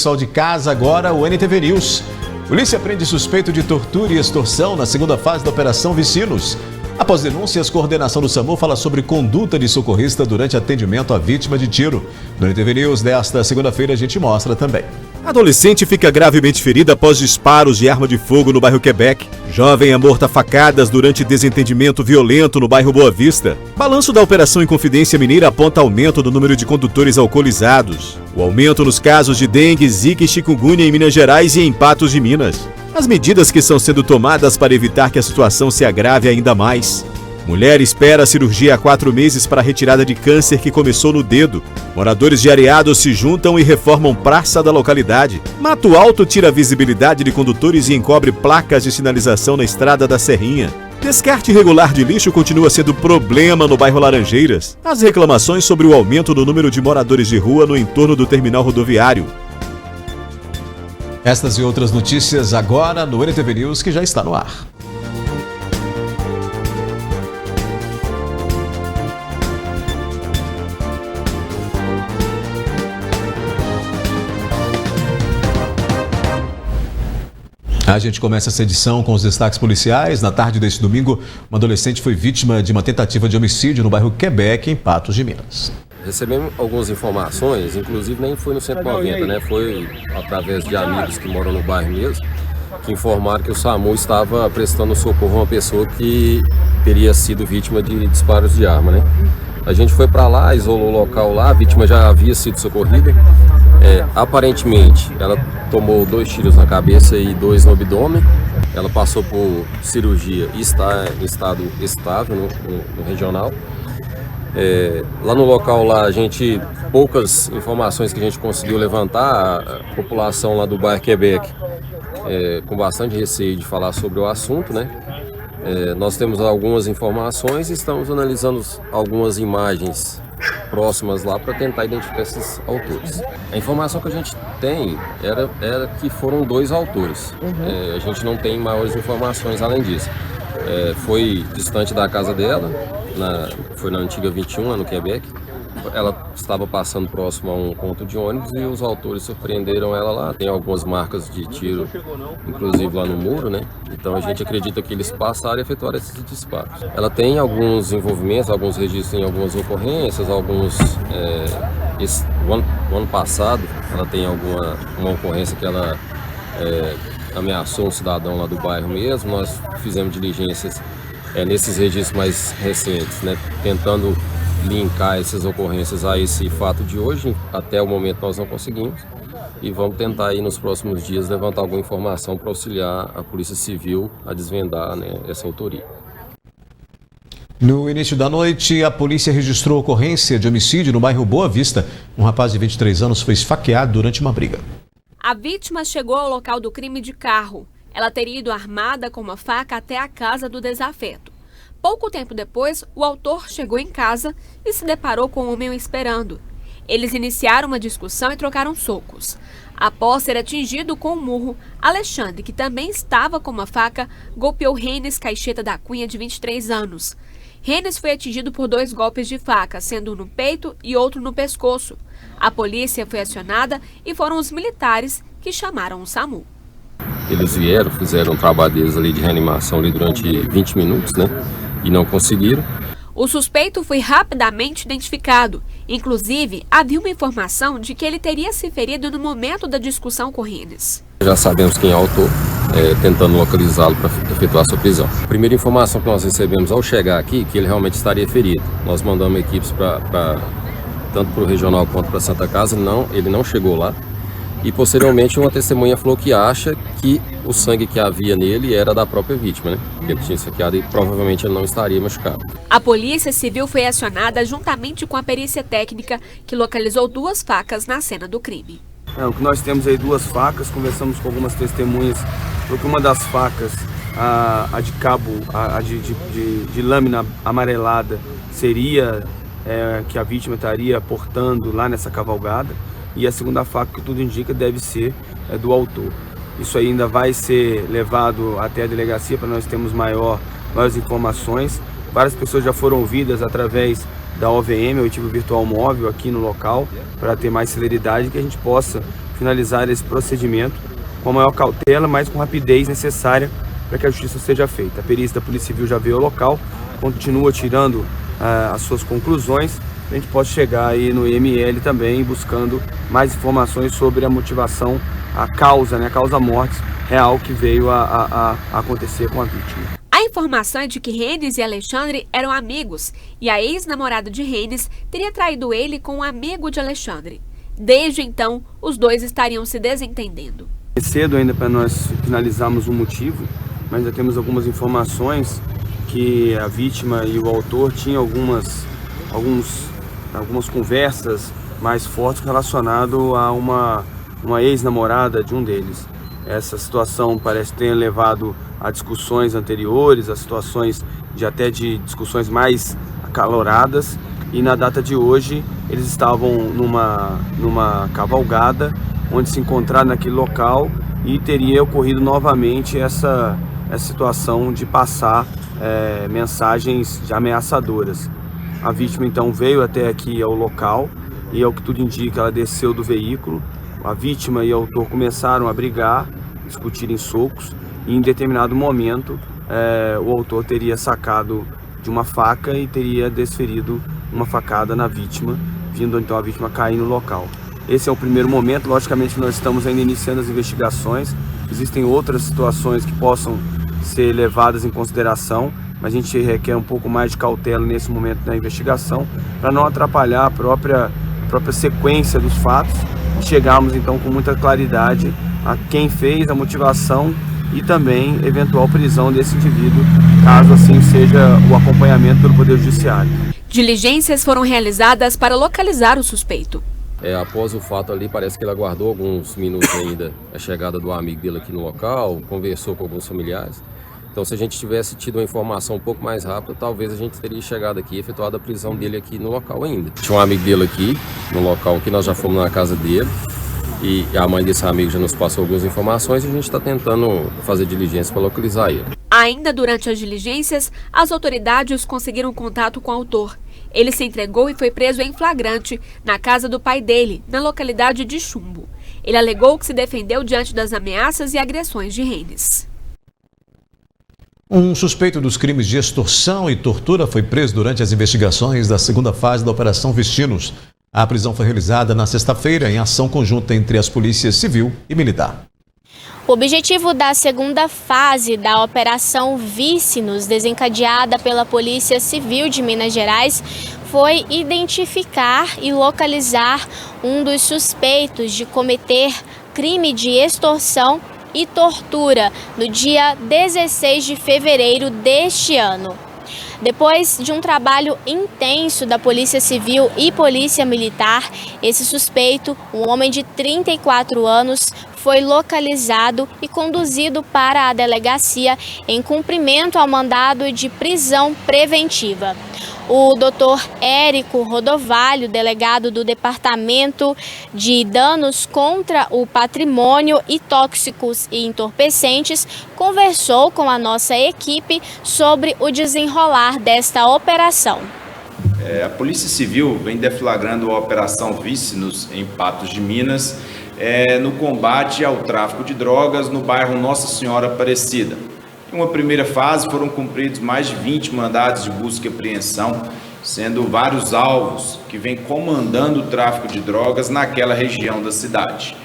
pessoal de casa, agora o NTV News. Polícia prende suspeito de tortura e extorsão na segunda fase da Operação Vicinos. Após denúncias, coordenação do SAMU fala sobre conduta de socorrista durante atendimento à vítima de tiro. No NTV News desta segunda-feira a gente mostra também. Adolescente fica gravemente ferida após disparos de arma de fogo no bairro Quebec. Jovem é morto a facadas durante desentendimento violento no bairro Boa Vista. Balanço da Operação Inconfidência Mineira aponta aumento do número de condutores alcoolizados. O aumento nos casos de dengue, zika e chikungunya em Minas Gerais e em Patos de Minas. As medidas que estão sendo tomadas para evitar que a situação se agrave ainda mais. Mulher espera a cirurgia há 4 meses para a retirada de câncer que começou no dedo. Moradores de Areado se juntam e reformam praça da localidade. Mato Alto tira a visibilidade de condutores e encobre placas de sinalização na estrada da Serrinha. Descarte irregular de lixo continua sendo problema no bairro Laranjeiras. As reclamações sobre o aumento do número de moradores de rua no entorno do terminal rodoviário. Estas e outras notícias agora no NTV News, que já está no ar. A gente começa essa edição com os destaques policiais. Na tarde deste domingo, uma adolescente foi vítima de uma tentativa de homicídio no bairro Quebec, em Patos de Minas. Recebemos algumas informações, inclusive nem foi no 190, né? Foi através de amigos que moram no bairro mesmo, que informaram que o SAMU estava prestando socorro a uma pessoa que teria sido vítima de disparos de arma, né? A gente foi para lá, isolou o local lá, a vítima já havia sido socorrida. Aparentemente, ela tomou 2 tiros na cabeça e 2 no abdômen. Ela passou por cirurgia e está em estado estável no regional. Lá no local, lá, poucas informações que a gente conseguiu levantar, a população lá do bairro Quebec com bastante receio de falar sobre o assunto, né? Nós temos algumas informações e estamos analisando algumas imagens próximas lá para tentar identificar esses autores. A informação que a gente tem era que foram 2 autores. A gente não tem maiores informações além disso. Foi distante da casa dela, foi na antiga 21, lá no Quebec. Ela estava passando próximo a um ponto de ônibus e os autores surpreenderam ela lá. Tem algumas marcas de tiro, inclusive lá no muro, né? Então a gente acredita que eles passaram e efetuaram esses disparos. Ela tem alguns envolvimentos, alguns registros em algumas ocorrências, o ano passado ela tem uma ocorrência que ela ameaçou um cidadão lá do bairro mesmo. Nós fizemos diligências nesses registros mais recentes, né? Tentando linkar essas ocorrências a esse fato de hoje. Até o momento nós não conseguimos e vamos tentar aí nos próximos dias levantar alguma informação para auxiliar a Polícia Civil a desvendar, né, essa autoria. No início da noite, a polícia registrou ocorrência de homicídio no bairro Boa Vista. Um rapaz de 23 anos foi esfaqueado durante uma briga. A vítima chegou ao local do crime de carro. Ela teria ido armada com uma faca até a casa do desafeto. Pouco tempo depois, o autor chegou em casa e se deparou com o homem o esperando. Eles iniciaram uma discussão e trocaram socos. Após ser atingido com um murro, Alexandre, que também estava com uma faca, golpeou Renes Caixeta da Cunha, de 23 anos. Renes foi atingido por 2 golpes de faca, sendo um no peito e outro no pescoço. A polícia foi acionada e foram os militares que chamaram o SAMU. Eles fizeram um trabalho deles ali de reanimação ali durante 20 minutos, né? E não conseguiram. O suspeito foi rapidamente identificado. Inclusive, havia uma informação de que ele teria se ferido no momento da discussão com Renes. Já sabemos quem é o autor, tentando localizá-lo para efetuar sua prisão. A primeira informação que nós recebemos ao chegar aqui, que ele realmente estaria ferido. Nós mandamos equipes tanto para o regional quanto para a Santa Casa, ele não chegou lá. E posteriormente uma testemunha falou que acha que o sangue que havia nele era da própria vítima, né? Que ele tinha esfaqueado e provavelmente ele não estaria machucado. A Polícia Civil foi acionada juntamente com a perícia técnica, que localizou 2 facas na cena do crime. O que nós temos aí 2 facas, conversamos com algumas testemunhas, porque uma das facas, a de cabo, de lâmina amarelada, seria que a vítima estaria portando lá nessa cavalgada. E a segunda faca, que tudo indica, deve ser do autor. Isso ainda vai ser levado até a delegacia para nós termos maiores informações. Várias pessoas já foram ouvidas através da OVM, Oitiva Virtual Móvel, aqui no local, para ter mais celeridade e que a gente possa finalizar esse procedimento com a maior cautela, mas com rapidez necessária para que a justiça seja feita. A perícia da Polícia Civil já veio ao local, continua tirando as suas conclusões. A gente pode chegar aí no IML também buscando mais informações sobre a motivação, a causa, né, a causa-morte real que veio a acontecer com a vítima. A informação é de que Renes e Alexandre eram amigos e a ex-namorada de Renes teria traído ele com um amigo de Alexandre. Desde então, os dois estariam se desentendendo. É cedo ainda para nós finalizarmos o motivo, mas já temos algumas informações que a vítima e o autor tinham algumas conversas mais fortes relacionadas a uma ex-namorada de um deles. Essa situação parece ter levado a discussões anteriores, a situações de discussões mais acaloradas, e na data de hoje eles estavam numa cavalgada onde se encontraram naquele local e teria ocorrido novamente essa situação de passar mensagens ameaçadoras. A vítima então veio até aqui ao local e, ao que tudo indica, ela desceu do veículo. A vítima e o autor começaram a brigar, discutir em socos, e em determinado momento o autor teria sacado de uma faca e teria desferido uma facada na vítima, vindo então a vítima cair no local. Esse é o primeiro momento. Logicamente nós estamos ainda iniciando as investigações, existem outras situações que possam ser levadas em consideração, mas a gente requer um pouco mais de cautela nesse momento da investigação, para não atrapalhar a própria sequência dos fatos e chegarmos então com muita claridade a quem fez, a motivação e também eventual prisão desse indivíduo, caso assim seja o acompanhamento pelo Poder Judiciário. Diligências foram realizadas para localizar o suspeito. Após o fato ali, parece que ele aguardou alguns minutos ainda a chegada do amigo dele aqui no local, conversou com alguns familiares. Então, se a gente tivesse tido uma informação um pouco mais rápida, talvez a gente teria chegado aqui e efetuado a prisão dele aqui no local ainda. Tinha um amigo dele aqui, no local que nós já fomos na casa dele, e a mãe desse amigo já nos passou algumas informações e a gente está tentando fazer diligência para localizar ele. Ainda durante as diligências, as autoridades conseguiram contato com o autor. Ele se entregou e foi preso em flagrante na casa do pai dele, na localidade de Chumbo. Ele alegou que se defendeu diante das ameaças e agressões de Renes. Um suspeito dos crimes de extorsão e tortura foi preso durante as investigações da segunda fase da Operação Vistinos. A prisão foi realizada na sexta-feira em ação conjunta entre as polícias civil e militar. O objetivo da segunda fase da Operação Vistinos, desencadeada pela Polícia Civil de Minas Gerais, foi identificar e localizar um dos suspeitos de cometer crime de extorsão e tortura no dia 16 de fevereiro deste ano. Depois de um trabalho intenso da Polícia Civil e Polícia Militar, esse suspeito, um homem de 34 anos, foi localizado e conduzido para a delegacia em cumprimento ao mandado de prisão preventiva. O Dr. Érico Rodovalho, delegado do Departamento de Danos contra o Patrimônio e Tóxicos e Entorpecentes, conversou com a nossa equipe sobre o desenrolar desta operação. A Polícia Civil vem deflagrando a Operação Vistinos em Patos de Minas, no combate ao tráfico de drogas no bairro Nossa Senhora Aparecida. Em uma primeira fase foram cumpridos mais de 20 mandados de busca e apreensão, sendo vários alvos que vêm comandando o tráfico de drogas naquela região da cidade.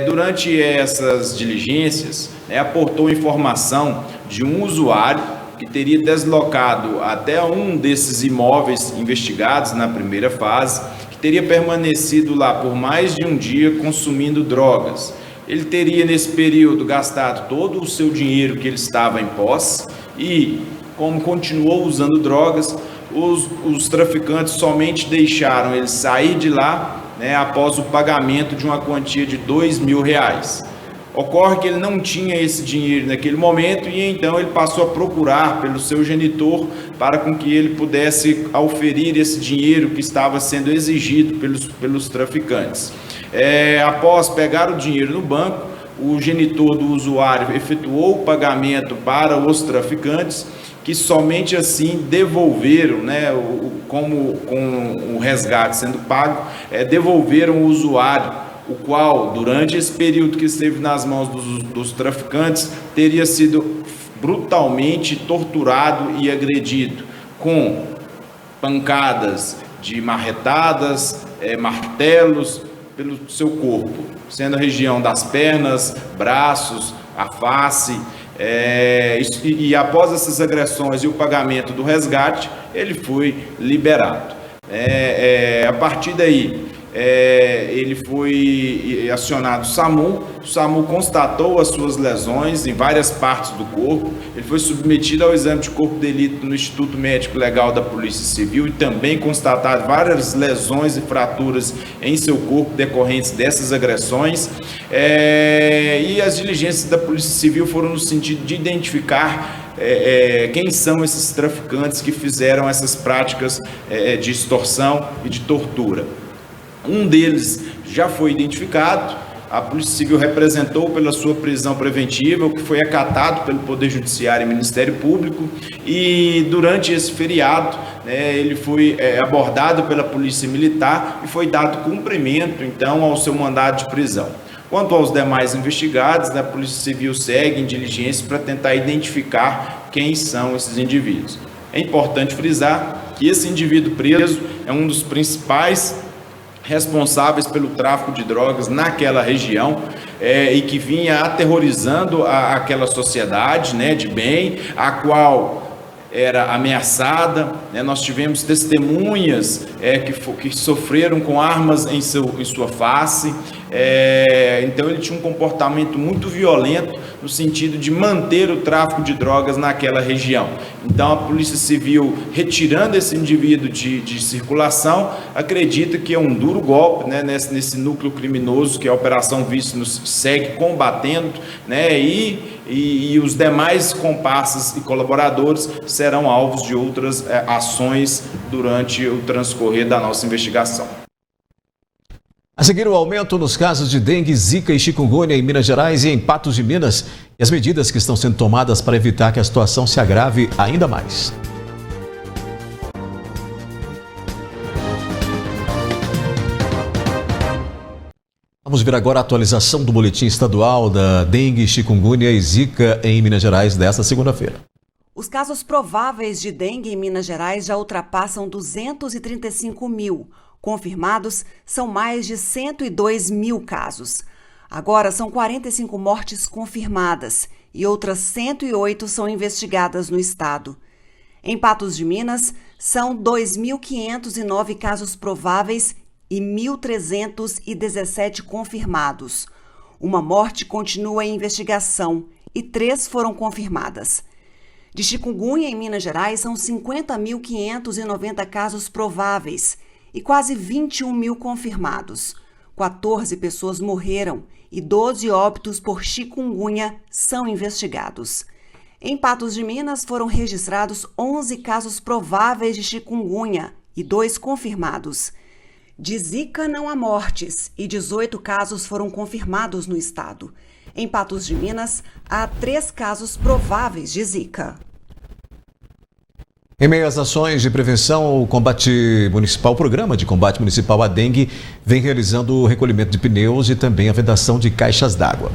Durante essas diligências, aportou informação de um usuário que teria deslocado até um desses imóveis investigados na primeira fase, que teria permanecido lá por mais de um dia consumindo drogas. Ele teria, nesse período, gastado todo o seu dinheiro que ele estava em posse e, como continuou usando drogas, os traficantes somente deixaram ele sair de lá, após o pagamento de uma quantia de R$2.000. Ocorre que ele não tinha esse dinheiro naquele momento e então ele passou a procurar pelo seu genitor para com que ele pudesse auferir esse dinheiro que estava sendo exigido pelos traficantes. Após pegar o dinheiro no banco, o genitor do usuário efetuou o pagamento para os traficantes, que somente assim devolveram, com o resgate sendo pago, devolveram ao usuário o qual, durante esse período que esteve nas mãos dos traficantes, teria sido brutalmente torturado e agredido, com pancadas de marretadas, martelos pelo seu corpo, sendo a região das pernas, braços, a face. E após essas agressões e o pagamento do resgate, ele foi liberado. A partir daí, ele foi acionado o SAMU constatou as suas lesões em várias partes do corpo, ele foi submetido ao exame de corpo de delito no Instituto Médico Legal da Polícia Civil e também constatado várias lesões e fraturas em seu corpo decorrentes dessas agressões, e as diligências da Polícia Civil foram no sentido de identificar quem são esses traficantes que fizeram essas práticas de extorsão e de tortura. Um deles já foi identificado, a Polícia Civil representou pela sua prisão preventiva, o que foi acatado pelo Poder Judiciário e Ministério Público, e durante esse feriado, ele foi abordado pela Polícia Militar e foi dado cumprimento, então, ao seu mandado de prisão. Quanto aos demais investigados, a Polícia Civil segue em diligência para tentar identificar quem são esses indivíduos. É importante frisar que esse indivíduo preso é um dos principais responsáveis pelo tráfico de drogas naquela região, e que vinha aterrorizando aquela sociedade, de bem, a qual era ameaçada. Nós tivemos testemunhas que sofreram com armas em sua face. Então ele tinha um comportamento muito violento no sentido de manter o tráfico de drogas naquela região. Então a Polícia Civil, retirando esse indivíduo de circulação, acredita que é um duro golpe, nesse núcleo criminoso que a Operação Vícinos segue combatendo, e os demais comparsas e colaboradores serão alvos de outras ações durante o transcorrer da nossa investigação. A seguir, o aumento nos casos de dengue, zika e chikungunya em Minas Gerais e em Patos de Minas e as medidas que estão sendo tomadas para evitar que a situação se agrave ainda mais. Vamos ver agora a atualização do boletim estadual da dengue, chikungunya e zika em Minas Gerais desta segunda-feira. Os casos prováveis de dengue em Minas Gerais já ultrapassam 235 mil. Confirmados, são mais de 102 mil casos. Agora, são 45 mortes confirmadas e outras 108 são investigadas no estado. Em Patos de Minas, são 2.509 casos prováveis e 1.317 confirmados. Uma morte continua em investigação e 3 foram confirmadas. De chikungunya em Minas Gerais, são 50.590 casos prováveis e quase 21 mil confirmados. 14 pessoas morreram e 12 óbitos por chikungunya são investigados. Em Patos de Minas foram registrados 11 casos prováveis de chikungunya e 2 confirmados. De zika não há mortes e 18 casos foram confirmados no estado. Em Patos de Minas, há 3 casos prováveis de zika. Em meio às ações de prevenção, o Programa de Combate Municipal à Dengue vem realizando o recolhimento de pneus e também a vedação de caixas d'água.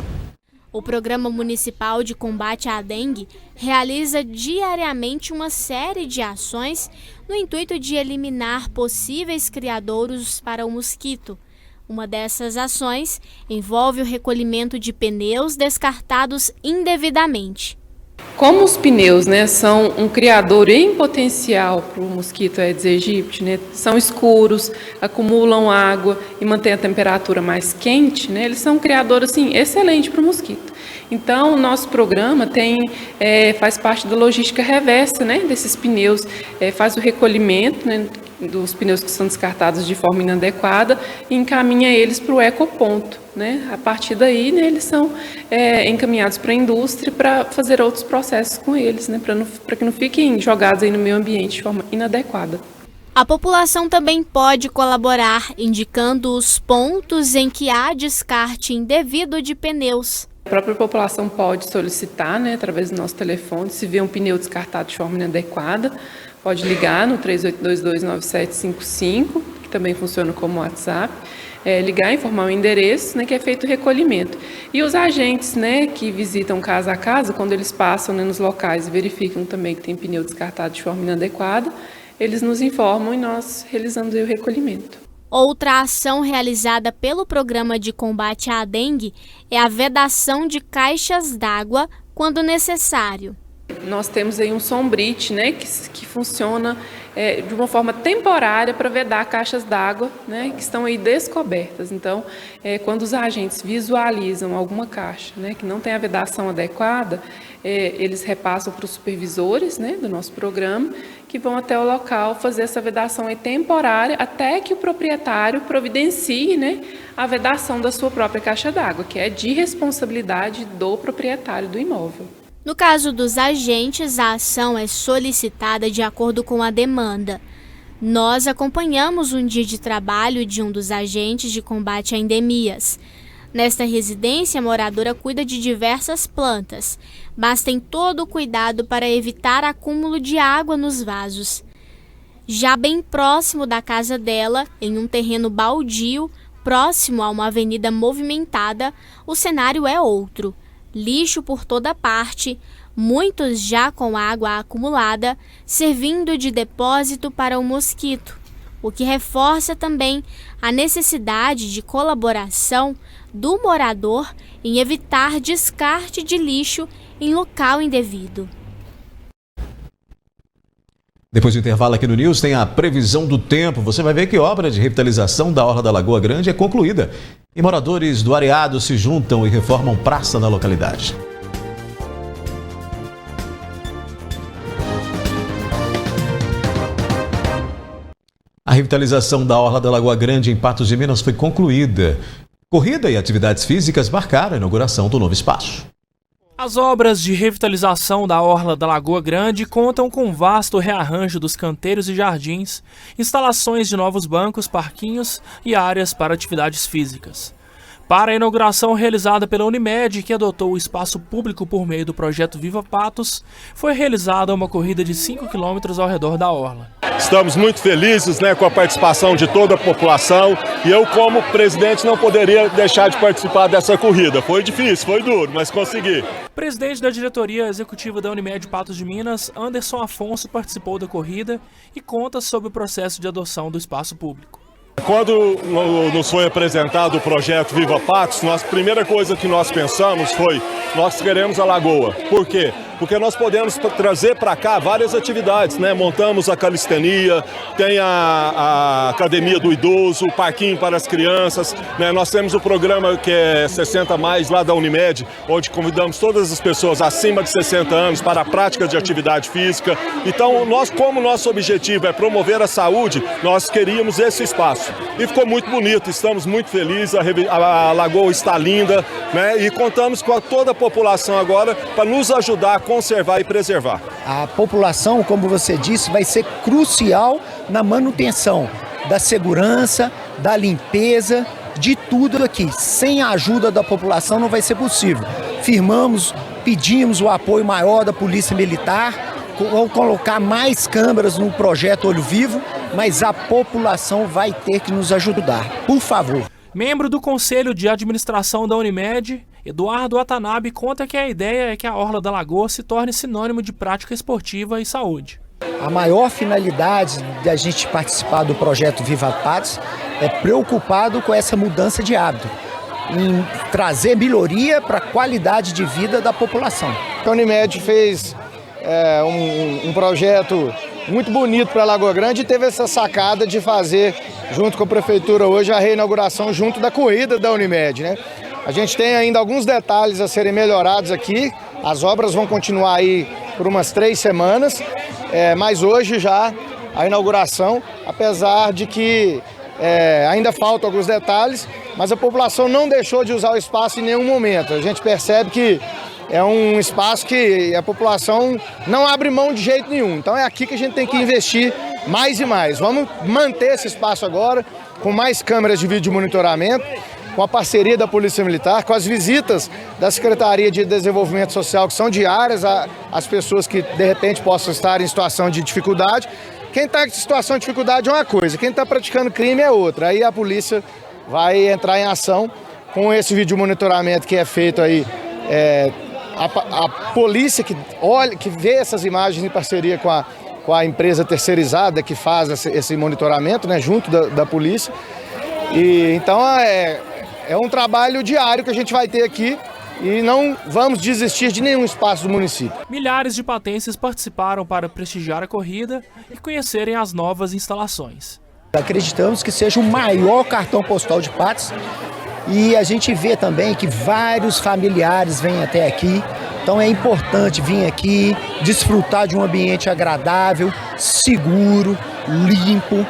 O Programa Municipal de Combate à Dengue realiza diariamente uma série de ações no intuito de eliminar possíveis criadouros para o mosquito. Uma dessas ações envolve o recolhimento de pneus descartados indevidamente. Como os pneus, são um criador em potencial para o mosquito Aedes aegypti, são escuros, acumulam água e mantêm a temperatura mais quente, eles são um criador excelente para o mosquito. Então, o nosso programa faz parte da logística reversa desses pneus, faz o recolhimento dos pneus que são descartados de forma inadequada e encaminha eles para o ecoponto. A partir daí, eles são encaminhados para a indústria para fazer outros processos com eles, para que não fiquem jogados aí no meio ambiente de forma inadequada. A população também pode colaborar, indicando os pontos em que há descarte indevido de pneus. A própria população pode solicitar, através do nosso telefone, se vê um pneu descartado de forma inadequada, pode ligar no 38229755, que também funciona como WhatsApp, ligar, informar o endereço, né, que é feito o recolhimento. E os agentes, né, que visitam casa a casa, quando eles passam, né, nos locais e verificam também que tem pneu descartado de forma inadequada, eles nos informam e nós realizamos aí o recolhimento. Outra ação realizada pelo Programa de Combate à Dengue é a vedação de caixas d'água quando necessário. Nós temos aí um sombrite, né, que funciona de uma forma temporária para vedar caixas d'água, né, que estão aí descobertas. Então, quando os agentes visualizam alguma caixa, né, que não tem a vedação adequada, eles repassam para os supervisores, né, do nosso programa, que vão até o local fazer essa vedação aí temporária até que o proprietário providencie, né, a vedação da sua própria caixa d'água, que é de responsabilidade do proprietário do imóvel. No caso dos agentes, a ação é solicitada de acordo com a demanda. Nós acompanhamos um dia de trabalho de um dos agentes de combate a endemias. Nesta residência, a moradora cuida de diversas plantas, mas tem todo o cuidado para evitar acúmulo de água nos vasos. Já bem próximo da casa dela, em um terreno baldio, próximo a uma avenida movimentada, o cenário é outro. Lixo por toda parte, muitos já com água acumulada, servindo de depósito para o mosquito, o que reforça também a necessidade de colaboração do morador em evitar descarte de lixo em local indevido. Depois do intervalo aqui no News tem a previsão do tempo. Você vai ver que a obra de revitalização da Orla da Lagoa Grande é concluída. E moradores do Areado se juntam e reformam praça na localidade. A revitalização da Orla da Lagoa Grande em Patos de Minas foi concluída. Corrida e atividades físicas marcaram a inauguração do novo espaço. As obras de revitalização da Orla da Lagoa Grande contam com um vasto rearranjo dos canteiros e jardins, instalações de novos bancos, parquinhos e áreas para atividades físicas. Para a inauguração realizada pela Unimed, que adotou o espaço público por meio do projeto Viva Patos, foi realizada uma corrida de 5 quilômetros ao redor da orla. Estamos muito felizes, com a participação de toda a população, e eu, como presidente, não poderia deixar de participar dessa corrida. Foi difícil, foi duro, mas consegui. Presidente da diretoria executiva da Unimed Patos de Minas, Anderson Afonso, participou da corrida e conta sobre o processo de adoção do espaço público. Quando nos foi apresentado o projeto Viva Patos, a primeira coisa que nós pensamos foi: nós queremos a lagoa. Por quê? Porque nós podemos trazer para cá várias atividades, Montamos a calistenia, tem a academia do idoso, o parquinho para as crianças, Nós temos o programa que é 60 mais lá da Unimed, onde convidamos todas as pessoas acima de 60 anos para a prática de atividade física. Então, como nosso objetivo é promover a saúde, nós queríamos esse espaço. E ficou muito bonito, estamos muito felizes, a lagoa está linda, E contamos com toda a população agora para nos ajudar a conservar e preservar. A população, como você disse, vai ser crucial na manutenção da segurança, da limpeza, de tudo aqui. Sem a ajuda da população não vai ser possível. Pedimos o apoio maior da Polícia Militar, vão colocar mais câmeras no projeto Olho Vivo, mas a população vai ter que nos ajudar, por favor. Membro do Conselho de Administração da Unimed, Eduardo Watanabe, conta que a ideia é que a Orla da Lagoa se torne sinônimo de prática esportiva e saúde. A maior finalidade da gente participar do projeto Viva Patos é preocupado com essa mudança de hábito, em trazer melhoria para a qualidade de vida da população. A Unimed fez um projeto muito bonito para a Lagoa Grande e teve essa sacada de fazer, junto com a Prefeitura hoje, a reinauguração junto da corrida da Unimed, A gente tem ainda alguns detalhes a serem melhorados aqui, as obras vão continuar aí por umas 3 semanas, mas hoje já a inauguração, apesar de que ainda faltam alguns detalhes, mas a população não deixou de usar o espaço em nenhum momento. A gente percebe que é um espaço que a população não abre mão de jeito nenhum. Então é aqui que a gente tem que investir mais e mais. Vamos manter esse espaço agora com mais câmeras de vídeo monitoramento, com a parceria da Polícia Militar, com as visitas da Secretaria de Desenvolvimento Social, que são diárias às pessoas que de repente possam estar em situação de dificuldade. Quem está em situação de dificuldade é uma coisa, quem está praticando crime é outra. Aí a polícia vai entrar em ação com esse vídeo monitoramento que é feito aí. A polícia que vê essas imagens em parceria com a empresa terceirizada que faz esse monitoramento, né, junto da polícia. E então é um trabalho diário que a gente vai ter aqui e não vamos desistir de nenhum espaço do município. Milhares de patenses participaram para prestigiar a corrida e conhecerem as novas instalações. Acreditamos que seja o maior cartão postal de Patos e a gente vê também que vários familiares vêm até aqui. Então é importante vir aqui, desfrutar de um ambiente agradável, seguro, limpo.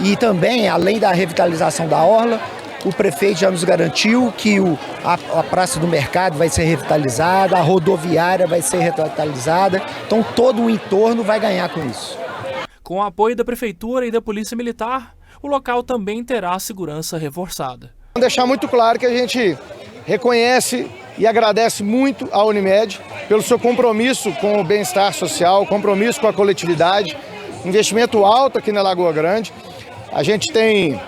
E também, além da revitalização da orla, o prefeito já nos garantiu que a Praça do Mercado vai ser revitalizada, a rodoviária vai ser revitalizada. Então todo o entorno vai ganhar com isso. Com o apoio da Prefeitura e da Polícia Militar, o local também terá segurança reforçada. Vou deixar muito claro que a gente reconhece e agradece muito à Unimed pelo seu compromisso com o bem-estar social, compromisso com a coletividade, investimento alto aqui na Lagoa Grande. A gente tem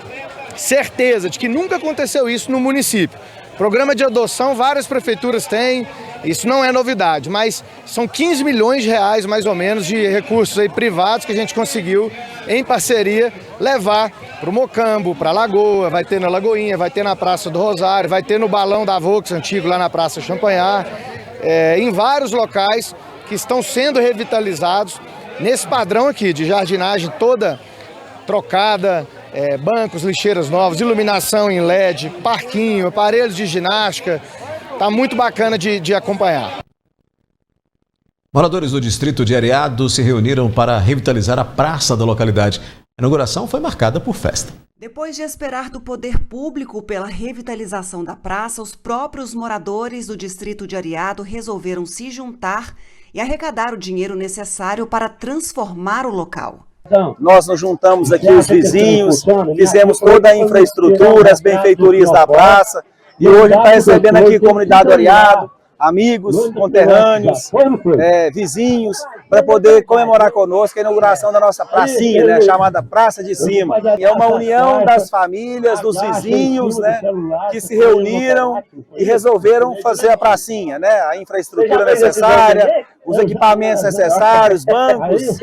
certeza de que nunca aconteceu isso no município. Programa de adoção, várias prefeituras têm, isso não é novidade, mas são 15 milhões de reais, mais ou menos, de recursos aí privados que a gente conseguiu, em parceria, levar para o Mocambo, para a Lagoa, vai ter na Lagoinha, vai ter na Praça do Rosário, vai ter no Balão da Volks antigo, lá na Praça Champanhar, em vários locais que estão sendo revitalizados nesse padrão aqui de jardinagem toda trocada, bancos, lixeiras novas, iluminação em LED, parquinho, aparelhos de ginástica. Tá muito bacana de acompanhar. Moradores do distrito de Areado se reuniram para revitalizar a praça da localidade. A inauguração foi marcada por festa. Depois de esperar do poder público pela revitalização da praça, os próprios moradores do distrito de Areado resolveram se juntar e arrecadar o dinheiro necessário para transformar o local. Nós nos juntamos aqui, os vizinhos, fizemos toda a infraestrutura, as benfeitorias da praça, e hoje está recebendo aqui a comunidade do Areado, amigos, conterrâneos, vizinhos, para poder comemorar conosco a inauguração da nossa pracinha, né, chamada Praça de Cima. E é uma união das famílias, dos vizinhos, né, que se reuniram e resolveram fazer a pracinha, né, a infraestrutura necessária, os equipamentos necessários, bancos,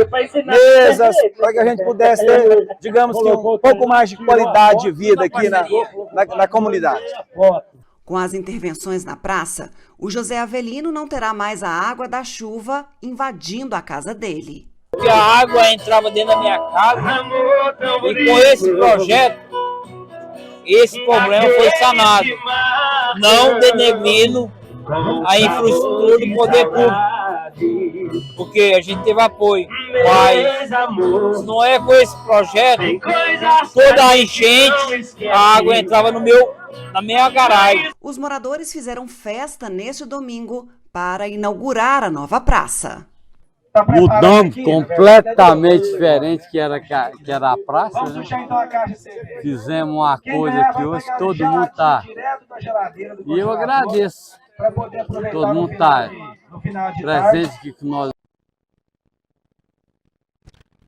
mesas, para que a gente pudesse ter, digamos que, um pouco mais de qualidade de vida aqui na comunidade. Com as intervenções na praça, o José Avelino não terá mais a água da chuva invadindo a casa dele. Porque a água entrava dentro da minha casa e com esse projeto, esse problema foi sanado. Não denegrindo a infraestrutura do poder público, porque a gente teve apoio, mas não é com esse projeto, toda a enchente, a água entrava na minha garagem. Os moradores fizeram festa neste domingo para inaugurar a nova praça. Mudamos completamente diferente que era a praça, né? Fizemos uma coisa que hoje todo mundo está. E eu agradeço. Todo mundo está presente aqui com nós.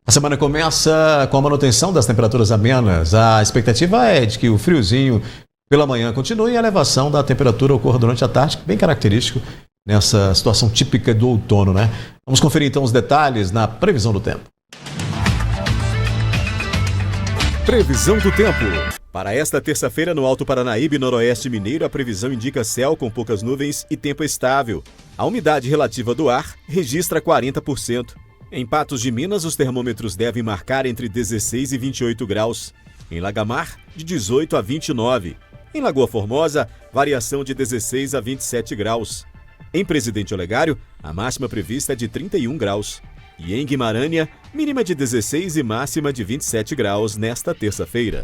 A semana começa com a manutenção das temperaturas amenas. A expectativa é de que o friozinho pela manhã continue e a elevação da temperatura ocorra durante a tarde, bem característico nessa situação típica do outono, né? Vamos conferir então os detalhes na previsão do tempo. Previsão do tempo. Para esta terça-feira, no Alto Paranaíba e Noroeste Mineiro, a previsão indica céu com poucas nuvens e tempo estável. A umidade relativa do ar registra 40%. Em Patos de Minas, os termômetros devem marcar entre 16 e 28 graus. Em Lagamar, de 18 a 29. Em Lagoa Formosa, variação de 16 a 27 graus. Em Presidente Olegário, a máxima prevista é de 31 graus. E em Guimarães, mínima de 16 e máxima de 27 graus nesta terça-feira.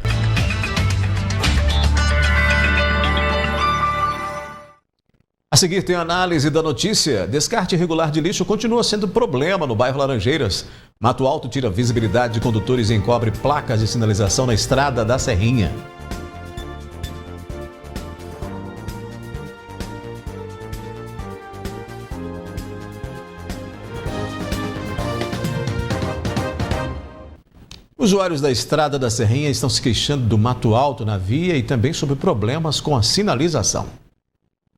A seguir tem a análise da notícia. Descarte irregular de lixo continua sendo problema no bairro Laranjeiras. Mato Alto tira visibilidade de condutores e encobre placas de sinalização na estrada da Serrinha. Usuários da Estrada da Serrinha estão se queixando do mato alto na via e também sobre problemas com a sinalização.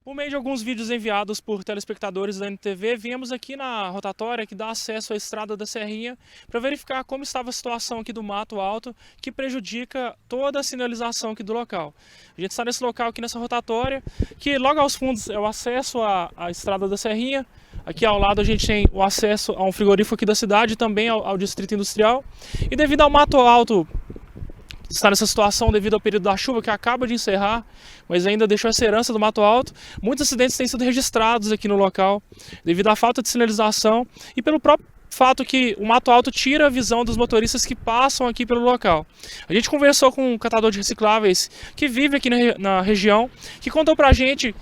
Por meio de alguns vídeos enviados por telespectadores da NTV, viemos aqui na rotatória que dá acesso à Estrada da Serrinha para verificar como estava a situação aqui do mato alto, que prejudica toda a sinalização aqui do local. A gente está nesse local aqui nessa rotatória, que logo aos fundos é o acesso à Estrada da Serrinha. Aqui ao lado a gente tem o acesso a um frigorífico aqui da cidade e também ao distrito industrial. E devido ao mato alto está nessa situação devido ao período da chuva que acaba de encerrar, mas ainda deixou essa herança do mato alto, muitos acidentes têm sido registrados aqui no local devido à falta de sinalização e pelo próprio fato que o mato alto tira a visão dos motoristas que passam aqui pelo local. A gente conversou com um catador de recicláveis que vive aqui na região, que contou pra gente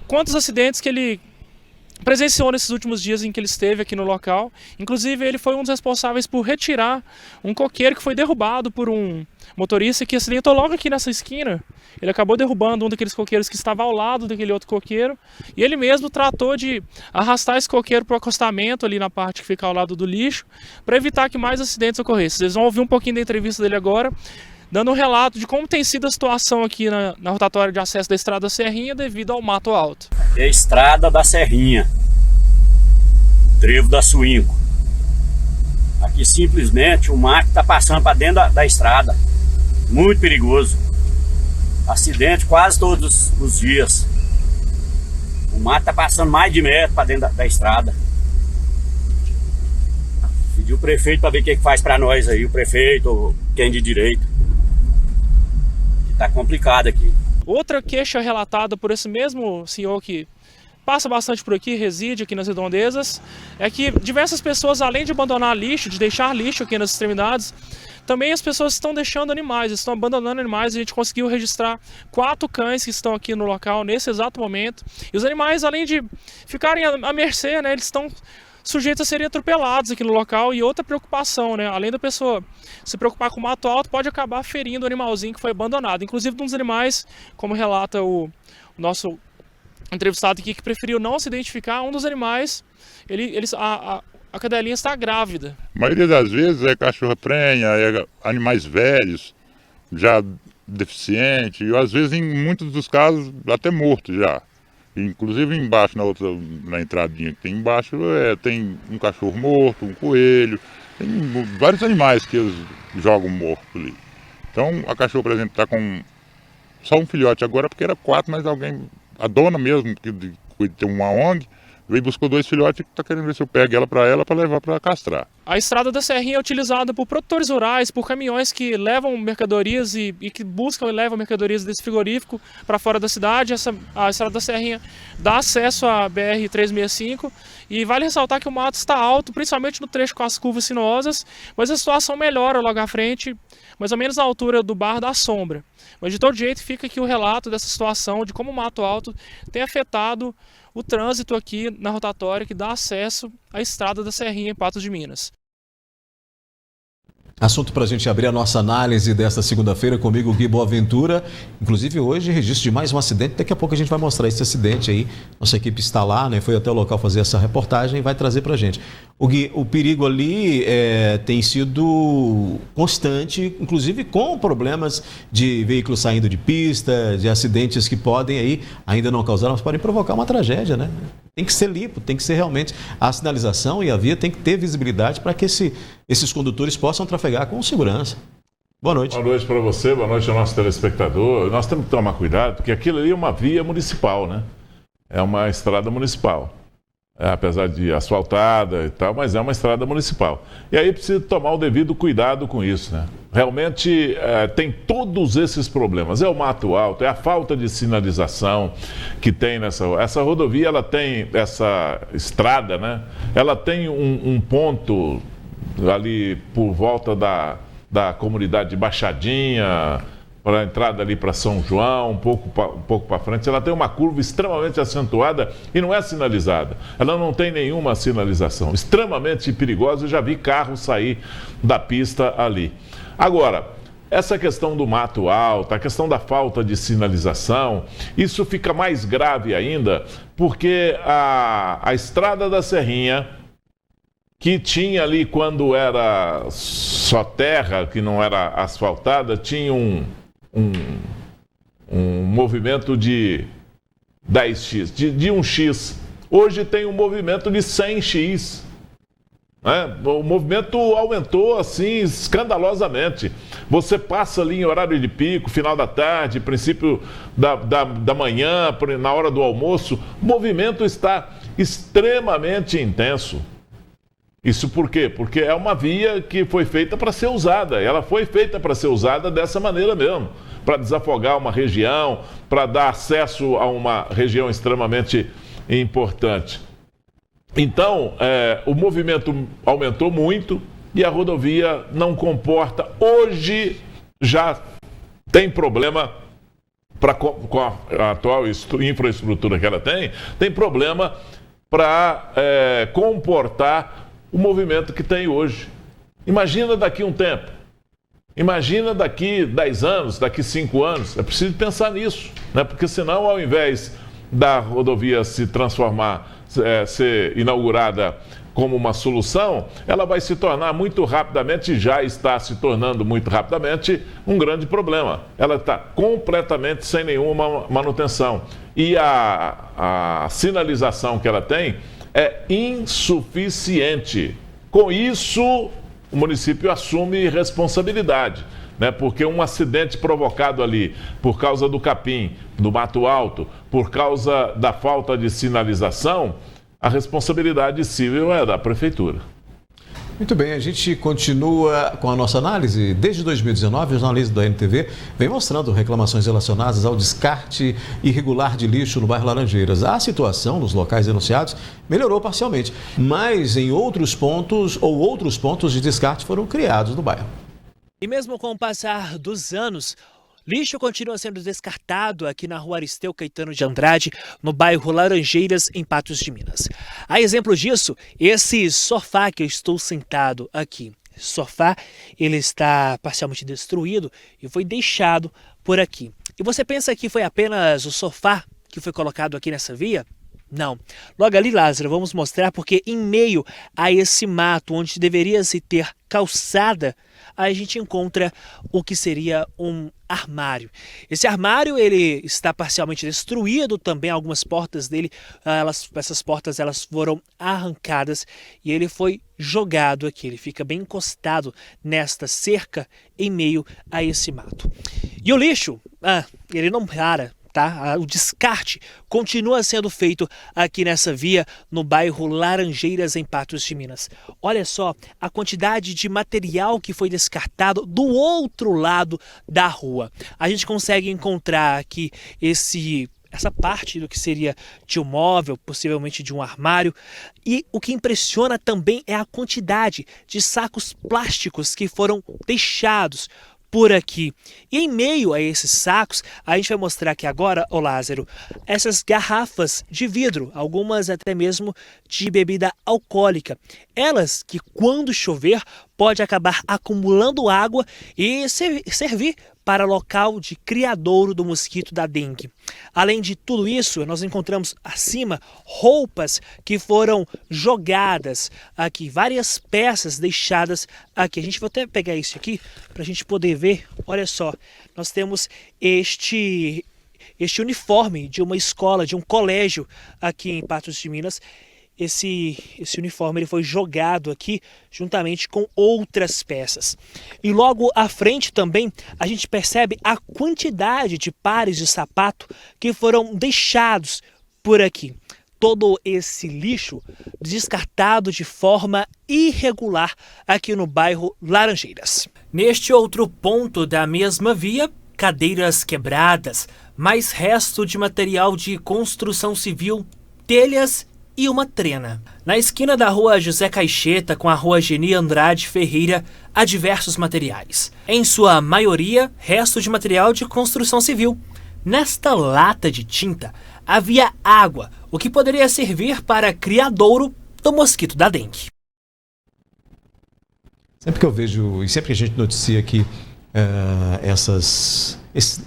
quantos acidentes que ele presenciou nesses últimos dias em que ele esteve aqui no local. Inclusive ele foi um dos responsáveis por retirar um coqueiro que foi derrubado por um motorista que acidentou logo aqui nessa esquina. Ele acabou derrubando um daqueles coqueiros que estava ao lado daquele outro coqueiro e ele mesmo tratou de arrastar esse coqueiro para o acostamento ali na parte que fica ao lado do lixo para evitar que mais acidentes ocorressem. Vocês vão ouvir um pouquinho da entrevista dele agora, dando um relato de como tem sido a situação aqui na rotatória de acesso da Estrada da Serrinha devido ao mato alto. É a Estrada da Serrinha, trevo da Suínco. Aqui simplesmente o mato está passando para dentro da estrada, muito perigoso. Acidente quase todos os dias. O mato está passando mais de metro para dentro da estrada. Pedi o prefeito para ver o que faz para nós aí, o prefeito ou quem de direito. Tá complicado aqui. Outra queixa relatada por esse mesmo senhor que passa bastante por aqui, reside aqui nas redondezas, é que diversas pessoas, além de abandonar lixo, de deixar lixo aqui nas extremidades, também as pessoas estão deixando animais, estão abandonando animais. A gente conseguiu registrar 4 cães que estão aqui no local nesse exato momento. E os animais, além de ficarem à mercê, né, eles estão sujeitos a serem atropelados aqui no local. E outra preocupação, né? Além da pessoa se preocupar com o mato alto, pode acabar ferindo o animalzinho que foi abandonado. Inclusive, um dos animais, como relata o nosso entrevistado aqui, que preferiu não se identificar, um dos animais, a cadelinha está grávida. A maioria das vezes é cachorro prenha, é animais velhos, já deficientes, e às vezes, em muitos dos casos, até morto já. Inclusive embaixo, na entradinha que tem embaixo, tem um cachorro morto, um coelho, tem vários animais que eles jogam morto ali. Então a cachorra, por exemplo, está com só um filhote agora, porque era 4, mas a dona mesmo, que tem uma ONG, veio e buscou 2 filhotes e está querendo ver se eu pego ela para levar para castrar. A Estrada da Serrinha é utilizada por produtores rurais, por caminhões que levam mercadorias e que buscam e levam mercadorias desse frigorífico para fora da cidade. A Estrada da Serrinha dá acesso à BR-365 e vale ressaltar que o mato está alto, principalmente no trecho com as curvas sinuosas, mas a situação melhora logo à frente, mais ou menos na altura do Bar da Sombra. Mas de todo jeito fica aqui o relato dessa situação, de como o mato alto tem afetado o trânsito aqui na rotatória que dá acesso à Estrada da Serrinha em Patos de Minas. Assunto para a gente abrir a nossa análise desta segunda-feira comigo, Gui Boaventura. Inclusive hoje, registro de mais um acidente. Daqui a pouco a gente vai mostrar esse acidente aí. Nossa equipe está lá, né? Foi até o local fazer essa reportagem e vai trazer para a gente. O Gui, o perigo ali tem sido constante, inclusive com problemas de veículos saindo de pista, de acidentes que podem aí, ainda não causaram, mas podem provocar uma tragédia, né? Tem que ser limpo, tem que ser realmente a sinalização e a via tem que ter visibilidade para que esses condutores possam trafegar com segurança. Boa noite. Boa noite para você, boa noite ao nosso telespectador. Nós temos que tomar cuidado, porque aquilo ali é uma via municipal, né? É uma estrada municipal. Apesar de asfaltada e tal, mas é uma estrada municipal. E aí precisa tomar o devido cuidado com isso, né? Realmente tem todos esses problemas. É o mato alto, é a falta de sinalização que tem essa rodovia, ela tem essa estrada, né? Ela tem um ponto ali por volta da comunidade de Baixadinha, para a entrada ali para São João, um pouco para frente, ela tem uma curva extremamente acentuada e não é sinalizada. Ela não tem nenhuma sinalização. Extremamente perigosa, eu já vi carro sair da pista ali. Agora, essa questão do mato alto, a questão da falta de sinalização, isso fica mais grave ainda, porque a Estrada da Serrinha, que tinha ali, quando era só terra, que não era asfaltada, tinha um movimento de 10x, de 1x. Hoje tem um movimento de 100x. Né? O movimento aumentou assim escandalosamente. Você passa ali em horário de pico, final da tarde, princípio da manhã, na hora do almoço, o movimento está extremamente intenso. Isso por quê? Porque é uma via que foi feita para ser usada. Ela foi feita para ser usada dessa maneira mesmo, para desafogar uma região, para dar acesso a uma região extremamente importante. Então, o movimento aumentou muito e a rodovia não comporta. Hoje já tem problema com a atual infraestrutura que ela tem problema para comportar o movimento que tem hoje. Imagina daqui um tempo. Imagina daqui 10 anos, daqui 5 anos. É preciso pensar nisso, né? Porque senão, ao invés da rodovia se transformar, ser inaugurada como uma solução, ela vai se tornar muito rapidamente, já está se tornando muito rapidamente, um grande problema. Ela está completamente sem nenhuma manutenção. E a sinalização que ela tem é insuficiente. Com isso, o município assume responsabilidade, né? Porque um acidente provocado ali por causa do capim, do mato alto, por causa da falta de sinalização, a responsabilidade civil é da prefeitura. Muito bem, a gente continua com a nossa análise. Desde 2019, o jornalismo da NTV vem mostrando reclamações relacionadas ao descarte irregular de lixo no bairro Laranjeiras. A situação nos locais denunciados melhorou parcialmente, mas em outros pontos de descarte foram criados no bairro. E mesmo com o passar dos anos, lixo continua sendo descartado aqui na rua Aristeu Caetano de Andrade, no bairro Laranjeiras, em Patos de Minas. A exemplo disso, esse sofá que eu estou sentado aqui. Esse sofá, ele está parcialmente destruído e foi deixado por aqui. E você pensa que foi apenas o sofá que foi colocado aqui nessa via? Não. Logo ali, Lázaro, vamos mostrar porque em meio a esse mato, onde deveria se ter calçada, a gente encontra o que seria um armário. Esse armário, ele está parcialmente destruído também, algumas portas dele, essas portas elas foram arrancadas e ele foi jogado aqui. Ele fica bem encostado nesta cerca em meio a esse mato. E o lixo, ele não para. Tá? O descarte continua sendo feito aqui nessa via no bairro Laranjeiras, em Patos de Minas. Olha só a quantidade de material que foi descartado do outro lado da rua. A gente consegue encontrar aqui essa parte do que seria de um móvel, possivelmente de um armário. E o que impressiona também é a quantidade de sacos plásticos que foram deixados por aqui. E em meio a esses sacos, a gente vai mostrar aqui agora, ô Lázaro, essas garrafas de vidro, algumas até mesmo de bebida alcoólica. Elas que, quando chover, pode acabar acumulando água e servir para local de criadouro do mosquito da dengue. Além de tudo isso, nós encontramos acima roupas que foram jogadas aqui, várias peças deixadas aqui. A gente vai até pegar isso aqui para a gente poder ver. Olha só, nós temos este uniforme de uma escola, de um colégio aqui em Patos de Minas. Esse uniforme ele foi jogado aqui juntamente com outras peças. E logo à frente também a gente percebe a quantidade de pares de sapato que foram deixados por aqui. Todo esse lixo descartado de forma irregular aqui no bairro Laranjeiras. Neste outro ponto da mesma via, cadeiras quebradas, mais resto de material de construção civil, telhas e uma trena. Na esquina da rua José Caixeta com a rua Geni Andrade Ferreira, há diversos materiais. Em sua maioria, resto de material de construção civil. Nesta lata de tinta, havia água, o que poderia servir para criadouro do mosquito da dengue. Sempre que eu vejo, e sempre que a gente noticia aqui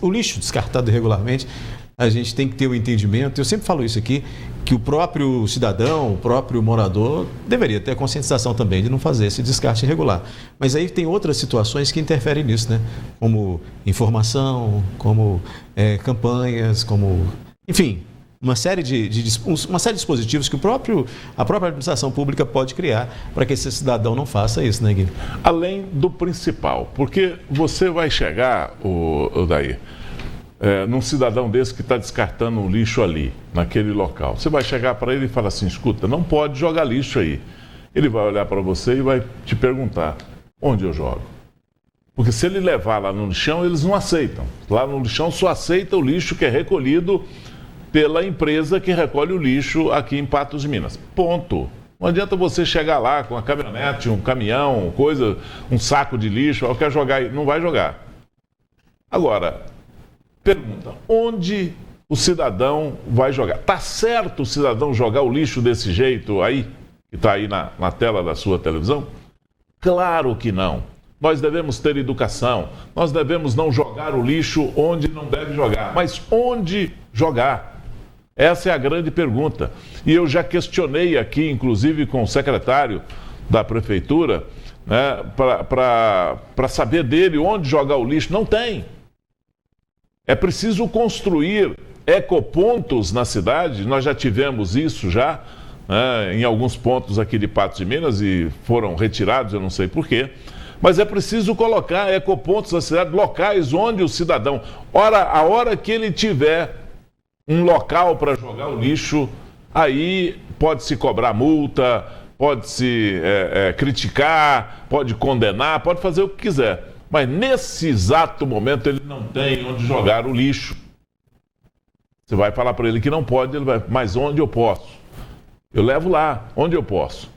o lixo descartado irregularmente, a gente tem que ter o entendimento, eu sempre falo isso aqui, que o próprio cidadão, o próprio morador, deveria ter a conscientização também de não fazer esse descarte irregular. Mas aí tem outras situações que interferem nisso, né? Como informação, como campanhas, como... Enfim, uma série de dispositivos que a própria administração pública pode criar para que esse cidadão não faça isso, né, Gui? Além do principal, porque você vai chegar, Daí, num cidadão desse que está descartando um lixo ali, naquele local. Você vai chegar para ele e falar assim, escuta, não pode jogar lixo aí. Ele vai olhar para você e vai te perguntar, onde eu jogo? Porque se ele levar lá no lixão, eles não aceitam. Lá no lixão só aceita o lixo que é recolhido pela empresa que recolhe o lixo aqui em Patos de Minas. Ponto. Não adianta você chegar lá com a caminhonete, um caminhão, um saco de lixo, quer jogar aí. Não vai jogar. Agora, pergunta, onde o cidadão vai jogar? Tá certo o cidadão jogar o lixo desse jeito aí, que está aí na tela da sua televisão? Claro que não. Nós devemos ter educação, nós devemos não jogar o lixo onde não deve jogar. Mas onde jogar? Essa é a grande pergunta. E eu já questionei aqui, inclusive com o secretário da prefeitura, né, para saber dele onde jogar o lixo. Não tem. É preciso construir ecopontos na cidade, nós já tivemos isso já, né, em alguns pontos aqui de Patos de Minas e foram retirados, eu não sei porquê, mas é preciso colocar ecopontos na cidade, locais onde o cidadão, a hora que ele tiver um local para jogar o lixo, aí pode-se cobrar multa, pode-se criticar, pode condenar, pode fazer o que quiser. Mas nesse exato momento ele não tem onde jogar o lixo. Você vai falar para ele que não pode, ele vai, mas onde eu posso? Eu levo lá, onde eu posso.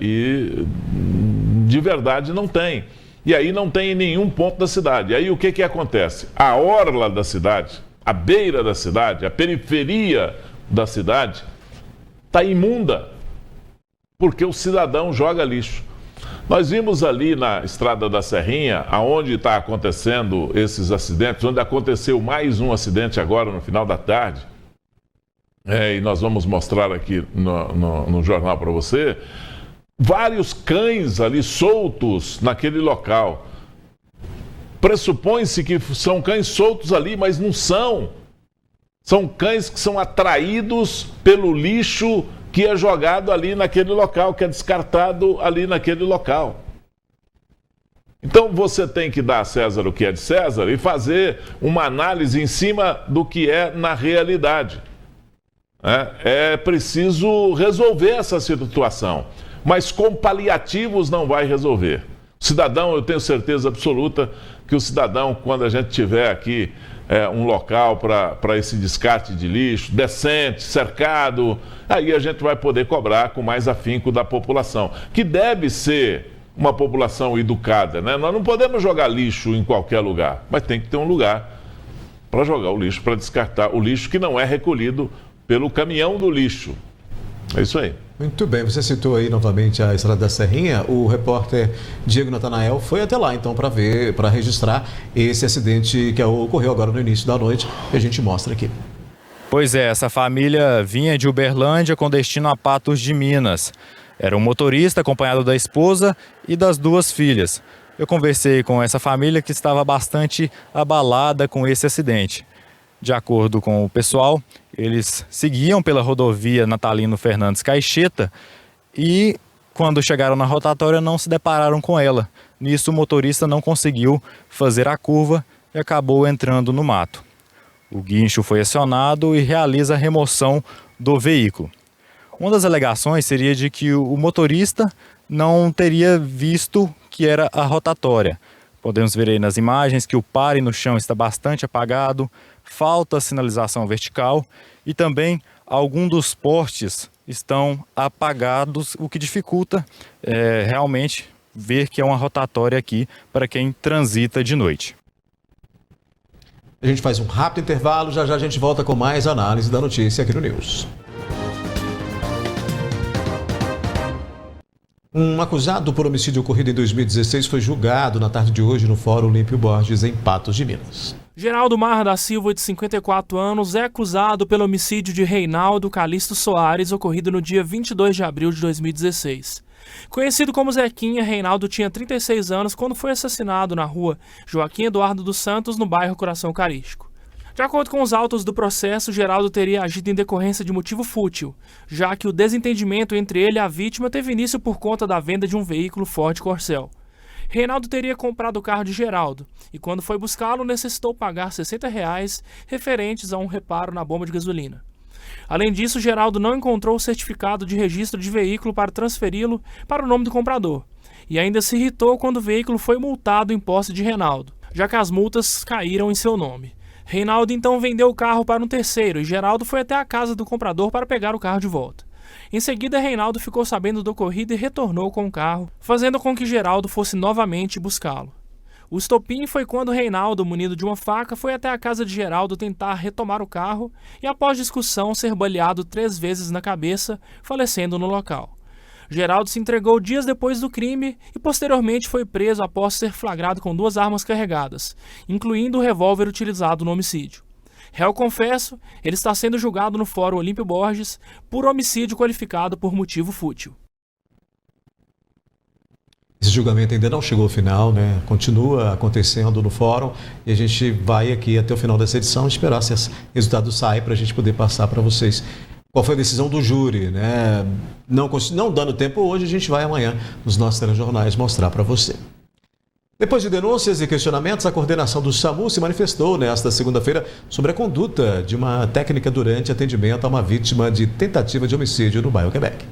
E de verdade não tem. E aí não tem em nenhum ponto da cidade. E aí o que acontece? A orla da cidade, a beira da cidade, a periferia da cidade está imunda, porque o cidadão joga lixo. Nós vimos ali na Estrada da Serrinha, aonde está acontecendo esses acidentes, onde aconteceu mais um acidente agora no final da tarde, e nós vamos mostrar aqui no jornal para você, vários cães ali soltos naquele local. Pressupõe-se que são cães soltos ali, mas não são. São cães que são atraídos pelo lixo que é jogado ali naquele local, que é descartado ali naquele local. Então você tem que dar a César o que é de César e fazer uma análise em cima do que é na realidade. É preciso resolver essa situação, mas com paliativos não vai resolver. O cidadão, eu tenho certeza absoluta que o cidadão, quando a gente tiver aqui um local para esse descarte de lixo, decente, cercado, aí a gente vai poder cobrar com mais afinco da população, que deve ser uma população educada, né? Nós não podemos jogar lixo em qualquer lugar, mas tem que ter um lugar para jogar o lixo, para descartar o lixo que não é recolhido pelo caminhão do lixo. É isso aí. Muito bem, você citou aí novamente a Estrada da Serrinha. O repórter Diego Natanael foi até lá então para registrar esse acidente que ocorreu agora no início da noite, que a gente mostra aqui. Pois é, essa família vinha de Uberlândia com destino a Patos de Minas. Era um motorista acompanhado da esposa e das duas filhas. Eu conversei com essa família que estava bastante abalada com esse acidente. De acordo com o pessoal, eles seguiam pela rodovia Natalino Fernandes Caixeta e, quando chegaram na rotatória, não se depararam com ela. Nisso, o motorista não conseguiu fazer a curva e acabou entrando no mato. O guincho foi acionado e realiza a remoção do veículo. Uma das alegações seria de que o motorista não teria visto que era a rotatória. Podemos ver aí nas imagens que o pare no chão está bastante apagado, falta sinalização vertical e também alguns dos postes estão apagados, o que dificulta realmente ver que é uma rotatória aqui para quem transita de noite. A gente faz um rápido intervalo, já a gente volta com mais análise da notícia aqui no News. Um acusado por homicídio ocorrido em 2016 foi julgado na tarde de hoje no Fórum Olímpio Borges, em Patos de Minas. Geraldo Marra da Silva, de 54 anos, é acusado pelo homicídio de Reinaldo Calixto Soares, ocorrido no dia 22 de abril de 2016. Conhecido como Zequinha, Reinaldo tinha 36 anos quando foi assassinado na rua Joaquim Eduardo dos Santos, no bairro Coração Eucarístico. De acordo com os autos do processo, Geraldo teria agido em decorrência de motivo fútil, já que o desentendimento entre ele e a vítima teve início por conta da venda de um veículo Ford Corcel. Reinaldo teria comprado o carro de Geraldo e, quando foi buscá-lo, necessitou pagar R$ 60 referentes a um reparo na bomba de gasolina. Além disso, Geraldo não encontrou o certificado de registro de veículo para transferi-lo para o nome do comprador e ainda se irritou quando o veículo foi multado em posse de Reinaldo, já que as multas caíram em seu nome. Reinaldo então vendeu o carro para um terceiro e Geraldo foi até a casa do comprador para pegar o carro de volta. Em seguida, Reinaldo ficou sabendo do ocorrido e retornou com o carro, fazendo com que Geraldo fosse novamente buscá-lo. O estopim foi quando Reinaldo, munido de uma faca, foi até a casa de Geraldo tentar retomar o carro e, após discussão, ser baleado 3 vezes na cabeça, falecendo no local. Geraldo se entregou dias depois do crime e posteriormente foi preso após ser flagrado com 2 armas carregadas, incluindo o revólver utilizado no homicídio. Réu confesso, ele está sendo julgado no Fórum Olímpio Borges por homicídio qualificado por motivo fútil. Esse julgamento ainda não chegou ao final, né? Continua acontecendo no fórum e a gente vai aqui até o final dessa edição esperar se esse resultado sair para a gente poder passar para vocês qual foi a decisão do júri, né? Não dando tempo hoje, a gente vai amanhã nos nossos telejornais mostrar para você. Depois de denúncias e questionamentos, a coordenação do SAMU se manifestou nesta segunda-feira sobre a conduta de uma técnica durante atendimento a uma vítima de tentativa de homicídio no bairro Quebec.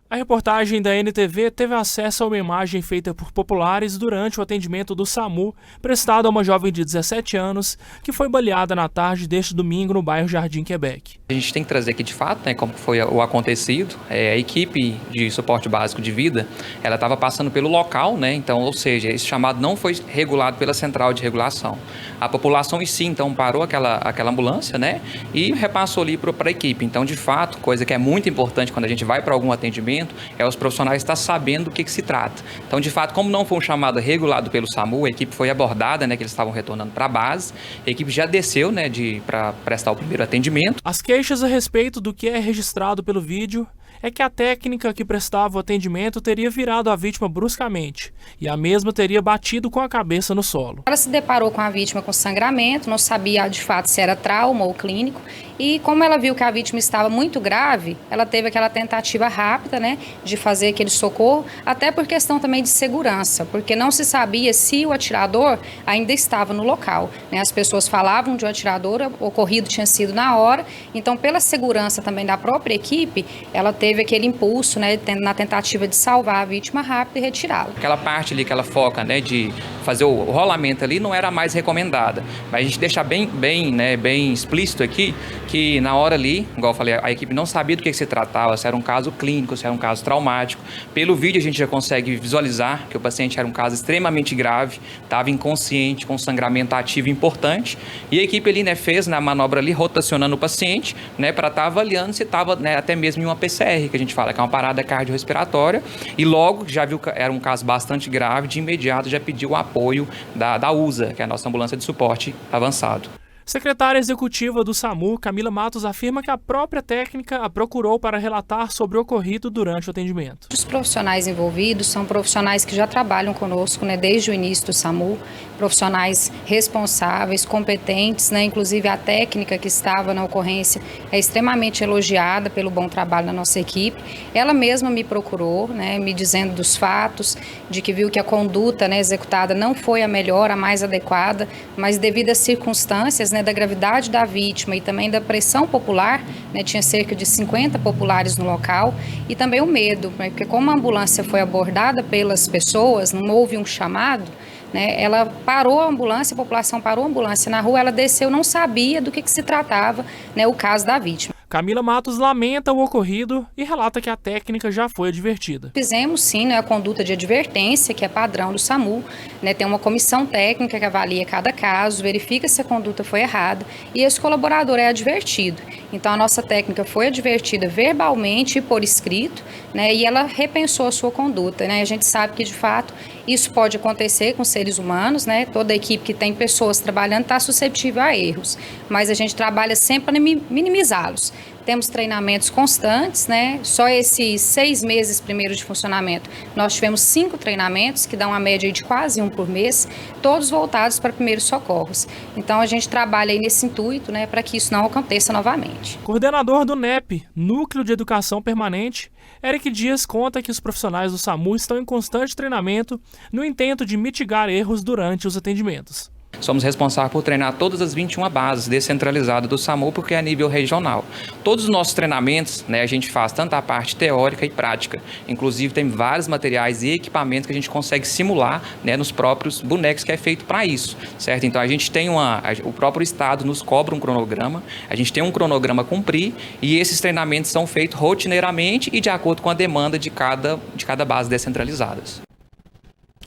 A reportagem da NTV teve acesso a uma imagem feita por populares durante o atendimento do SAMU prestado a uma jovem de 17 anos que foi baleada na tarde deste domingo no bairro Jardim Quebec. A gente tem que trazer aqui de fato, né, como foi o acontecido. A equipe de suporte básico de vida, ela estava passando pelo local, né, então, ou seja, esse chamado não foi regulado pela central de regulação. A população em si, então, parou aquela ambulância, né, e repassou ali para a equipe. Então, de fato, coisa que é muito importante quando a gente vai para algum atendimento, é os profissionais estar sabendo do que se trata. Então, de fato, como não foi um chamado regulado pelo SAMU, a equipe foi abordada, né, que eles estavam retornando para a base, a equipe já desceu, né, para prestar o primeiro atendimento. As queixas a respeito do que é registrado pelo vídeo é que a técnica que prestava o atendimento teria virado a vítima bruscamente e a mesma teria batido com a cabeça no solo. Ela se deparou com a vítima com sangramento, não sabia de fato se era trauma ou clínico, e como ela viu que a vítima estava muito grave, ela teve aquela tentativa rápida, né, de fazer aquele socorro, até por questão também de segurança, porque não se sabia se o atirador ainda estava no local, né? As pessoas falavam de um atirador, o ocorrido tinha sido na hora, então pela segurança também da própria equipe, ela teve aquele impulso, né, na tentativa de salvar a vítima rápido e retirá-la. Aquela parte ali que ela foca, né, de fazer o rolamento ali não era a mais recomendada, mas a gente deixar bem explícito aqui que na hora ali, igual eu falei, a equipe não sabia do que se tratava, se era um caso clínico, se era um caso traumático. Pelo vídeo a gente já consegue visualizar que o paciente era um caso extremamente grave, estava inconsciente, com sangramento ativo importante, e a equipe ali, né, fez na manobra ali, rotacionando o paciente, né, para estar avaliando se estava, né, até mesmo em uma PCR, que a gente fala, que é uma parada cardiorrespiratória, e logo já viu que era um caso bastante grave, de imediato já pediu o apoio da USA, que é a nossa ambulância de suporte avançado. Secretária executiva do SAMU, Camila Matos, afirma que a própria técnica a procurou para relatar sobre o ocorrido durante o atendimento. Os profissionais envolvidos são profissionais que já trabalham conosco, né, desde o início do SAMU, profissionais responsáveis, competentes, né, inclusive a técnica que estava na ocorrência é extremamente elogiada pelo bom trabalho da nossa equipe. Ela mesma me procurou, né, me dizendo dos fatos, de que viu que a conduta, né, executada não foi a melhor, a mais adequada, mas devido às circunstâncias, né, da gravidade da vítima e também da pressão popular, né, tinha cerca de 50 populares no local, e também o medo, né, porque como a ambulância foi abordada pelas pessoas, não houve um chamado, né, ela parou a ambulância, a população parou a ambulância na rua, ela desceu, não sabia do que se tratava, né, o caso da vítima. Camila Matos lamenta o ocorrido e relata que a técnica já foi advertida. Fizemos sim, né, a conduta de advertência, que é padrão do SAMU, né, tem uma comissão técnica que avalia cada caso, verifica se a conduta foi errada e esse colaborador é advertido. Então a nossa técnica foi advertida verbalmente e por escrito, né, e ela repensou a sua conduta, né, a gente sabe que de fato Isso pode acontecer com seres humanos, né? Toda equipe que tem pessoas trabalhando está suscetível a erros, mas a gente trabalha sempre para minimizá-los. Temos treinamentos constantes, né? Só esses 6 meses primeiros de funcionamento, nós tivemos 5 treinamentos, que dão uma média de quase 1 por mês, todos voltados para primeiros socorros. Então, a gente trabalha aí nesse intuito, né, para que isso não aconteça novamente. Coordenador do NEP, Núcleo de Educação Permanente, Eric Dias conta que os profissionais do SAMU estão em constante treinamento no intento de mitigar erros durante os atendimentos. Somos responsáveis por treinar todas as 21 bases descentralizadas do SAMU, porque é a nível regional. Todos os nossos treinamentos, né, a gente faz tanto a parte teórica e prática. Inclusive, tem vários materiais e equipamentos que a gente consegue simular, né, nos próprios bonecos que é feito para isso, certo? Então, a gente tem o próprio Estado nos cobra um cronograma, a gente tem um cronograma a cumprir e esses treinamentos são feitos rotineiramente e de acordo com a demanda de cada base descentralizadas.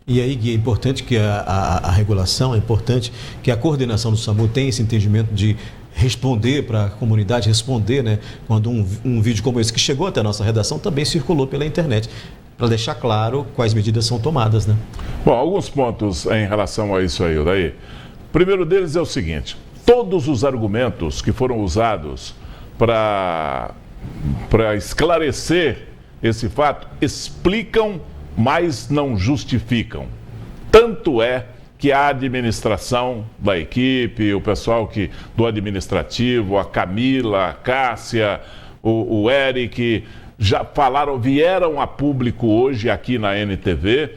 E aí, Gui, é importante que a regulação, é importante que a coordenação do SAMU tenha esse entendimento de responder para a comunidade, responder, né, quando um vídeo como esse que chegou até a nossa redação também circulou pela internet, para deixar claro quais medidas são tomadas, né? Bom, alguns pontos em relação a isso aí, Odair. O primeiro deles é o seguinte: todos os argumentos que foram usados para esclarecer esse fato explicam, mas não justificam. Tanto é que a administração da equipe, o pessoal do administrativo, a Camila, a Cássia, o Eric, já vieram a público hoje aqui na NTV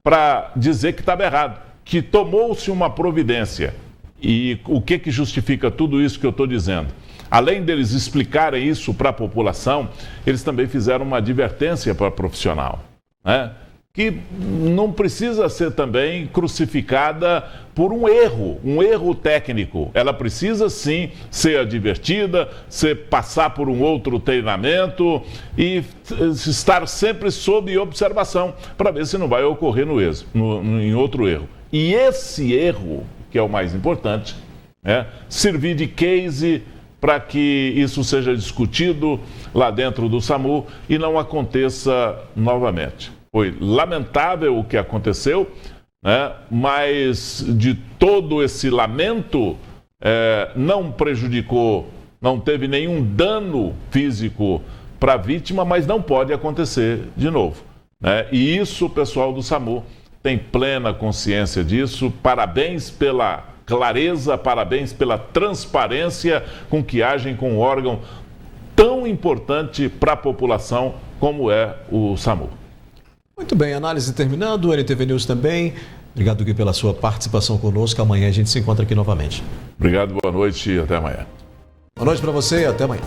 para dizer que estava errado, que tomou-se uma providência. E o que justifica tudo isso que eu estou dizendo? Além deles explicarem isso para a população, eles também fizeram uma advertência para o profissional, né? Que não precisa ser também crucificada por um erro técnico. Ela precisa sim ser advertida, passar por um outro treinamento e estar sempre sob observação para ver se não vai ocorrer em outro erro. E esse erro, que é o mais importante, servir de case para que isso seja discutido lá dentro do SAMU e não aconteça novamente. Foi lamentável o que aconteceu, né? Mas de todo esse lamento não prejudicou, não teve nenhum dano físico para a vítima, mas não pode acontecer de novo, né? E isso o pessoal do SAMU tem plena consciência disso. Parabéns pela clareza, parabéns pela transparência com que agem com um órgão tão importante para a população como é o SAMU. Muito bem, análise terminando, o NTV News também. Obrigado, Gui, pela sua participação conosco. Amanhã a gente se encontra aqui novamente. Obrigado, boa noite e até amanhã. Boa noite para você e até amanhã.